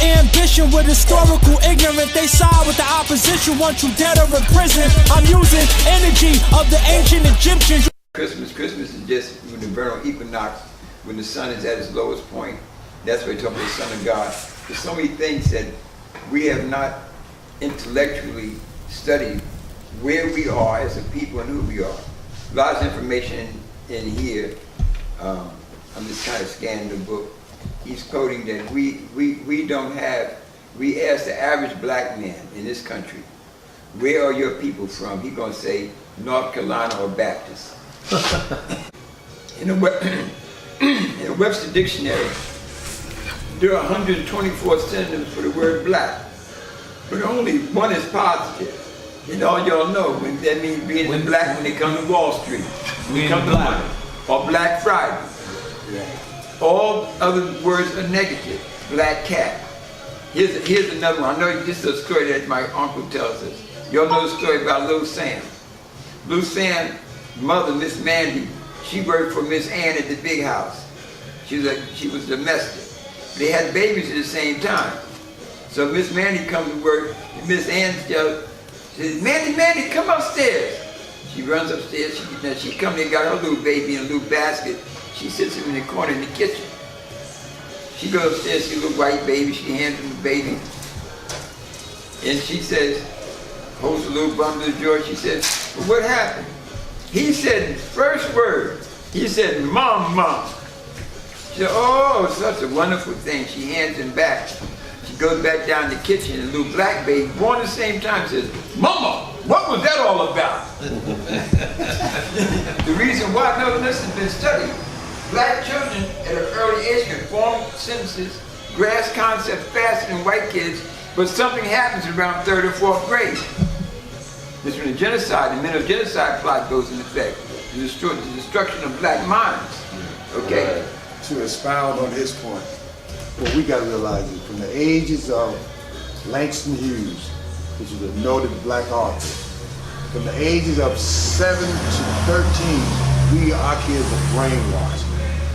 ambition with historical ignorance. They side with the opposition, want you dead or in prison. I'm using energy of the ancient Egyptians. Christmas is just when the vernal equinox, when the sun is at its lowest point. That's why we talk about the Son of God. There's so many things that we have not intellectually studied where we are as a people and who we are. Lots of information in here. I'm just kind of scanning the book. He's quoting that we don't have, we ask the average black man in this country, where are your people from? He's going to say North Carolina or Baptist. In the Webster Dictionary, there are 124 synonyms for the word black, but only one is positive. And all y'all know when that means being black when they come to Wall Street, when they come to London, or Black Friday. Yeah. All other words are negative. Black cat. Here's another one. I know this is a story that my uncle tells us. Y'all know the story about Little Sam. Little Sam's mother, Miss Mandy, she worked for Miss Ann at the big house. She was domestic. They had babies at the same time. So Miss Mandy comes to work, and Miss Ann says, Mandy, come upstairs. She runs upstairs. She comes and got her little baby in a little basket. She sits him in the corner in the kitchen. She goes upstairs, see a little white baby. She hands him the baby. And she says, holds the little bundle of joy. She says, well, what happened? He said, first word, he said, Mom. She said, oh, such a wonderful thing. She hands him back. She goes back down the kitchen, and the little black baby, born at the same time, says, Mama, what was that all about? The reason why, no, this has been studied. Black children at an early age can form sentences, grasp concepts faster than white kids, but something happens around 3rd or 4th grade. This is when the genocide, the mental genocide plot goes into effect. The destruction of black minds. Okay? Right. To expound on his point, what we got to realize is from the ages of Langston Hughes, which is a noted black author, from the ages of 7 to 13, our kids are brainwashed.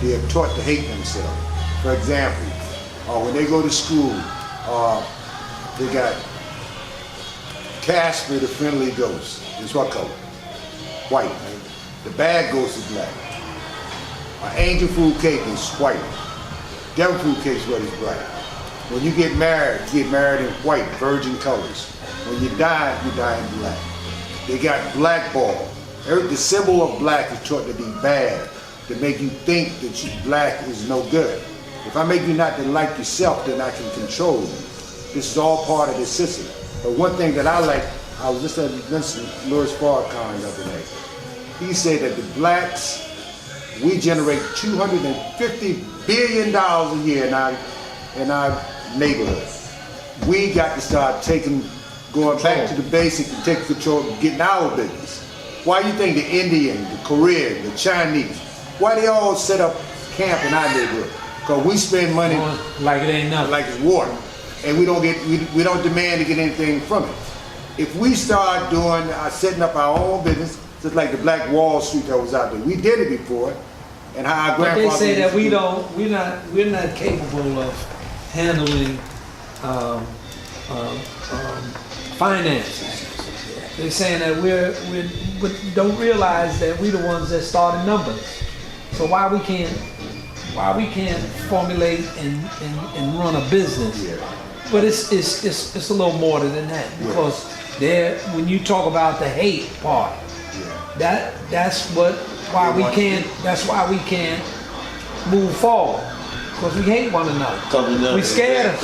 They are taught to hate themselves. For example, when they go to school, they got Casper the Friendly Ghost. It's what color? White. Right? The bad ghost is black. Angel food cake is white. Devil food cake is what is black. When you get married in white, virgin colors. When you die in black. They got blackball. The symbol of black is taught to be bad, to make you think that black is no good. If I make you not to like yourself, then I can control you. This is all part of the system. But one thing that I like, I was just listening to Louis Farrakhan the other day. He said that the blacks, we generate $250 billion a year in our neighborhood. We got to start going back to the basics and taking control, getting our business. Why do you think the Indian, the Korean, the Chinese, why they all set up camp in our neighborhood? Because we spend money like it ain't nothing. Like it's water. And we don't demand to get anything from it. If we start setting up our own business, just like the Black Wall Street that was out there, we did it before, and how our grandfather. But they say that we're not capable of handling finances. They're saying that we don't realize that we're the ones that started numbers. So why we can't formulate and run a business? Yeah. But it's a little more than that, because when you talk about the hate part, that's why we can't move forward, because we hate one another. We scared of,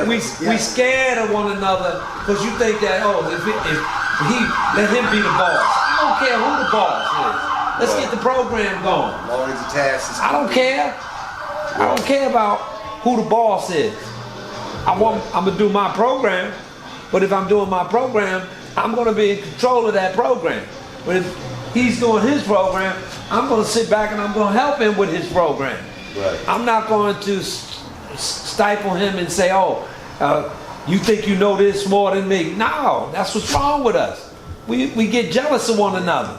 we scared of one another, because you think that if he let him be the boss. I don't care who the boss is. Let's get the program going. I don't care. I don't care about who the boss is. I'm gonna do my program, but if I'm doing my program, I'm gonna be in control of that program. But if he's doing his program, I'm gonna sit back and I'm gonna help him with his program. Right. I'm not going to stifle him and say, you think you know this more than me. No, that's what's wrong with us. We get jealous of one another.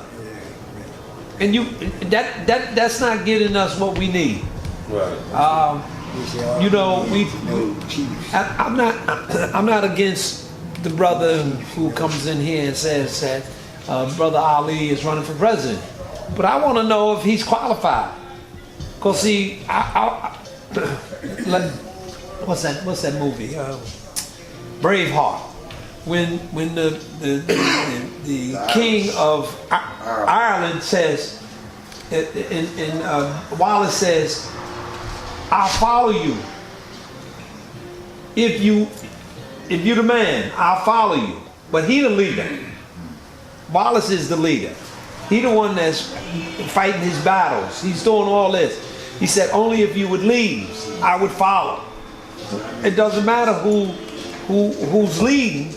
And that's not getting us what we need. Right. You know, No chiefs. I'm not against the brother who comes in here and says that Brother Ali is running for president, but I want to know if he's qualified. Cause see, like, what's that movie? Braveheart. When the king of Ireland says, and Wallace says, "I'll follow you. If you're the man, I'll follow you." But he the leader. Wallace is the leader. He the one that's fighting his battles. He's doing all this. He said, "Only if you would lead, I would follow." It doesn't matter who's leading,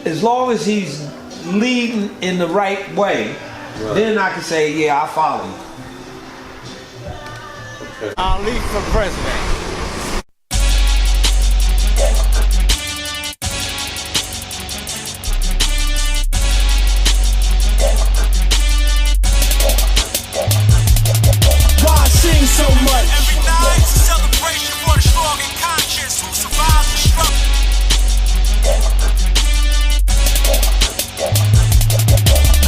as long as he's leading in the right way. Right. Then I can say, "Yeah, I'll follow you." Okay. Ali for president. So much. Every night's a celebration for the strong and conscious who survived the struggle.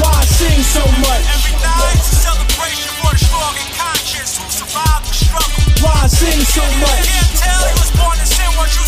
Why I sing so much? Every night's a celebration for the strong and conscious who survived the struggle. Why I sing so much? Can't tell you was born to sin what you